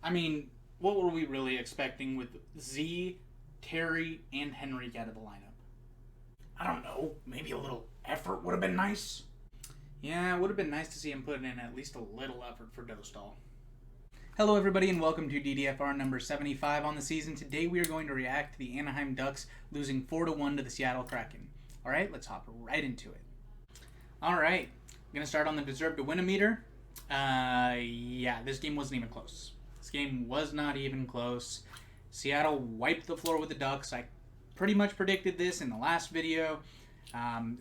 I mean, what were we really expecting with Z, Terry, and Henrique out of the lineup? I don't know. Maybe a little effort would have been nice. Yeah, it would have been nice to see him put in at least a little effort for Dostal. Hello, everybody, and welcome to DDFR number 75 on the season. Today we are going to react to the Anaheim Ducks losing 4-1 to the Seattle Kraken. All right, let's hop right into it. All right, I'm going to start on the deserve to win a meter. Yeah, this game wasn't even close. This game was not even close. Seattle wiped the floor with the Ducks. I pretty much predicted this in the last video.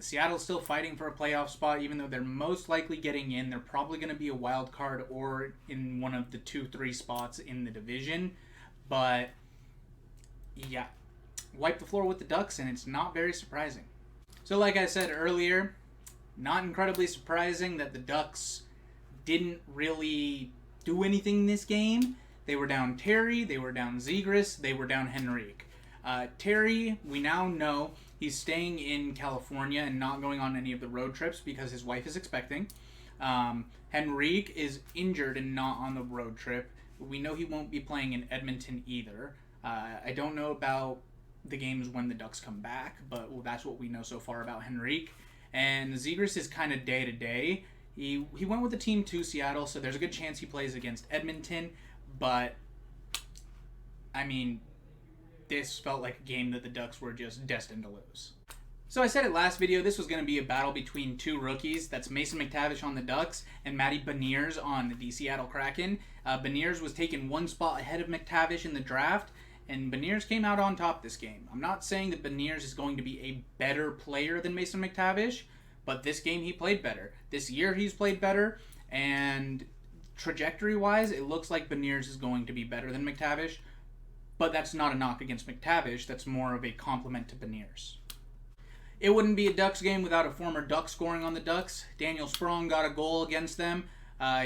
Seattle's still fighting for a playoff spot, even though they're most likely getting in. They're probably going to be a wild card or in one of the 2-3 spots in the division. But, yeah, wipe the floor with the Ducks, and it's not very surprising. So, like I said earlier, not incredibly surprising that the Ducks didn't really do anything in this game. They were down Terry, they were down Zegras, they were down Henrique. Terry, we now know he's staying in California and not going on any of the road trips because his wife is expecting. Henrique is injured and not on the road trip. We know he won't be playing in Edmonton either. I don't know about the games when the Ducks come back, but that's what we know so far about Henrique. And Zegras is kind of day-to-day. He went with the team to Seattle, so there's a good chance he plays against Edmonton. But, I mean, this felt like a game that the Ducks were just destined to lose. So I said it last video, this was going to be a battle between two rookies. That's Mason McTavish on the Ducks and Matty Beniers on the Seattle Kraken. Beniers was taken one spot ahead of McTavish in the draft, and Beniers came out on top this game. I'm not saying that Beniers is going to be a better player than Mason McTavish, but this game he played better. This year he's played better, and trajectory-wise, it looks like Beniers is going to be better than McTavish. But that's not a knock against McTavish. That's more of a compliment to Beniers. It wouldn't be a Ducks game without a former Duck scoring on the Ducks. Daniel Sprong got a goal against them.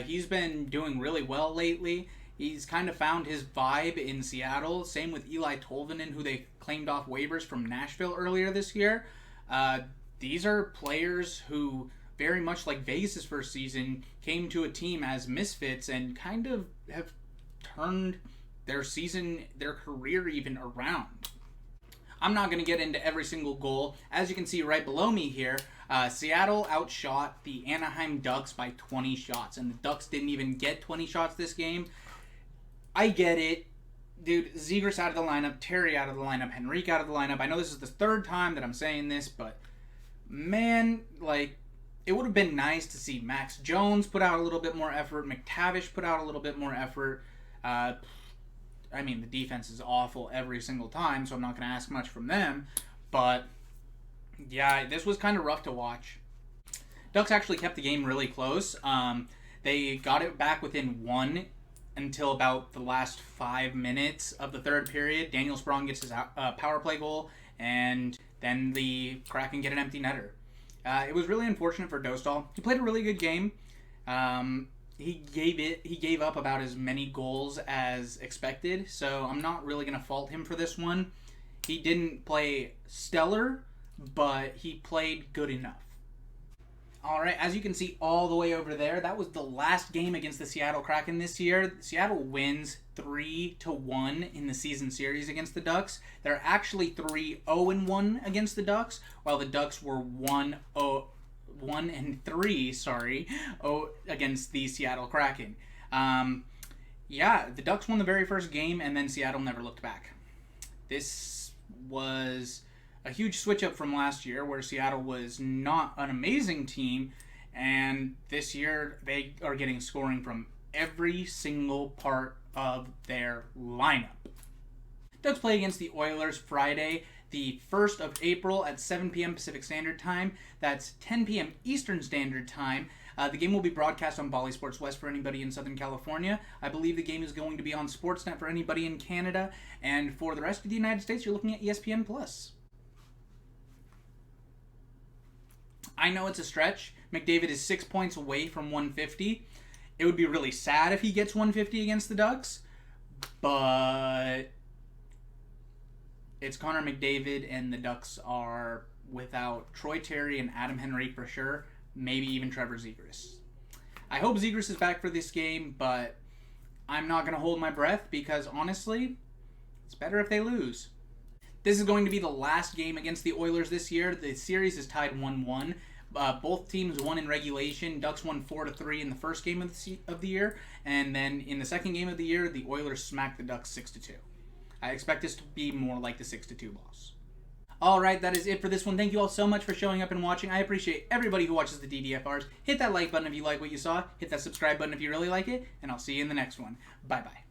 He's been doing really well lately. He's kind of found his vibe in Seattle. Same with Eli Tolvanen, who they claimed off waivers from Nashville earlier this year. These are players who, very much like Vegas' first season, came to a team as misfits and kind of have turned their season, their career even around. I'm not going to get into every single goal. As you can see right below me here, Seattle outshot the Anaheim Ducks by 20 shots, and the Ducks didn't even get 20 shots this game. I get it. Dude, Zegras out of the lineup, Terry out of the lineup, Henrique out of the lineup. I know this is the third time that I'm saying this, but man, like, it would have been nice to see Max Jones put out a little bit more effort, McTavish put out a little bit more effort. I mean, the defense is awful every single time, so I'm not going to ask much from them. But, yeah, this was kind of rough to watch. Ducks actually kept the game really close. They got it back within one until about the last 5 minutes of the third period. Daniel Sprong gets his power play goal, and then the Kraken get an empty netter. It was really unfortunate for Dostal. He played a really good game. He gave up about as many goals as expected, so I'm not really going to fault him for this one. He didn't play stellar, but he played good enough. All right, as you can see all the way over there, that was the last game against the Seattle Kraken this year. Seattle wins 3-1 in the season series against the Ducks. They're actually 3-0-1 against the Ducks, while the Ducks were 1-3 against the Seattle Kraken. Yeah, the Ducks won the very first game, and then Seattle never looked back. This was a huge switch up from last year, where Seattle was not an amazing team, and this year they are getting scoring from every single part of their lineup. Ducks play against the Oilers Friday, the 1st of April at 7 p.m. Pacific Standard Time. That's 10 p.m. Eastern Standard Time. The game will be broadcast on Bally Sports West for anybody in Southern California. I believe the game is going to be on Sportsnet for anybody in Canada. And for the rest of the United States, you're looking at ESPN+. I know it's a stretch. McDavid is 6 points away from 150. It would be really sad if he gets 150 against the Ducks. But it's Connor McDavid, and the Ducks are without Troy Terry and Adam Henrique for sure, maybe even Trevor Zegras. I hope Zegras is back for this game, but I'm not going to hold my breath because, honestly, it's better if they lose. This is going to be the last game against the Oilers this year. The series is tied 1-1. Both teams won in regulation. Ducks won 4-3 in the first game of the year, and then in the second game of the year, the Oilers smacked the Ducks 6-2. I expect this to be more like the 6-2 loss. Alright, that is it for this one. Thank you all so much for showing up and watching. I appreciate everybody who watches the DDFRs. Hit that like button if you like what you saw. Hit that subscribe button if you really like it. And I'll see you in the next one. Bye-bye.